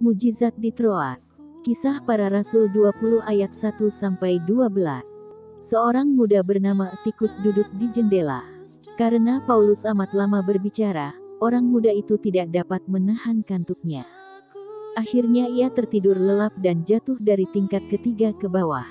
Mujizat di Troas. Kisah Para Rasul 20 ayat 1-12. Seorang muda bernama Etikus duduk di jendela. Karena Paulus amat lama berbicara, orang muda itu tidak dapat menahan kantuknya. Akhirnya ia tertidur lelap dan jatuh dari tingkat ketiga ke bawah.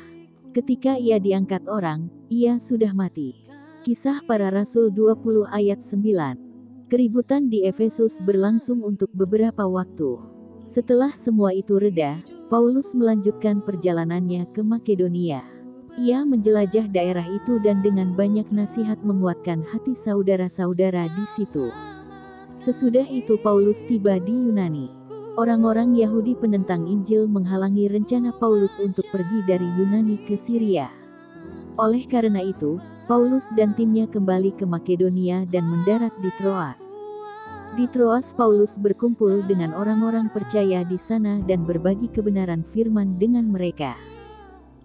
Ketika ia diangkat orang, ia sudah mati. Kisah Para Rasul 20 ayat 9. Keributan di Efesus berlangsung untuk beberapa waktu. Setelah semua itu reda, Paulus melanjutkan perjalanannya ke Makedonia. Ia menjelajah daerah itu dan dengan banyak nasihat menguatkan hati saudara-saudara di situ. Sesudah itu Paulus tiba di Yunani. Orang-orang Yahudi penentang Injil menghalangi rencana Paulus untuk pergi dari Yunani ke Syria. Oleh karena itu, Paulus dan timnya kembali ke Makedonia dan mendarat di Troas. Di Troas Paulus berkumpul dengan orang-orang percaya di sana dan berbagi kebenaran firman dengan mereka.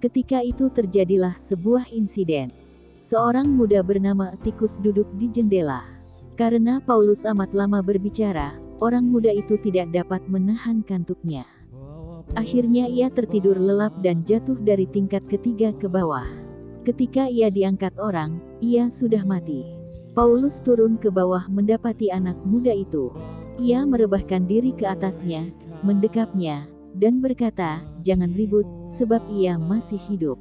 Ketika itu terjadilah sebuah insiden. Seorang muda bernama Etikus duduk di jendela. Karena Paulus amat lama berbicara, orang muda itu tidak dapat menahan kantuknya. Akhirnya ia tertidur lelap dan jatuh dari tingkat ketiga ke bawah. Ketika ia diangkat orang, ia sudah mati. Paulus turun ke bawah mendapati anak muda itu. Ia merebahkan diri ke atasnya, mendekapnya, dan berkata, "Jangan ribut, sebab ia masih hidup."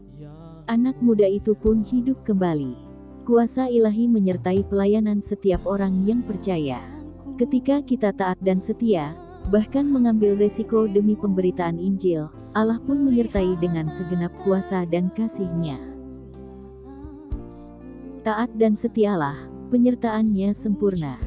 Anak muda itu pun hidup kembali. Kuasa ilahi menyertai pelayanan setiap orang yang percaya. Ketika kita taat dan setia, bahkan mengambil resiko demi pemberitaan Injil, Allah pun menyertai dengan segenap kuasa dan kasih-Nya. Taat dan setialah, penyertaannya sempurna.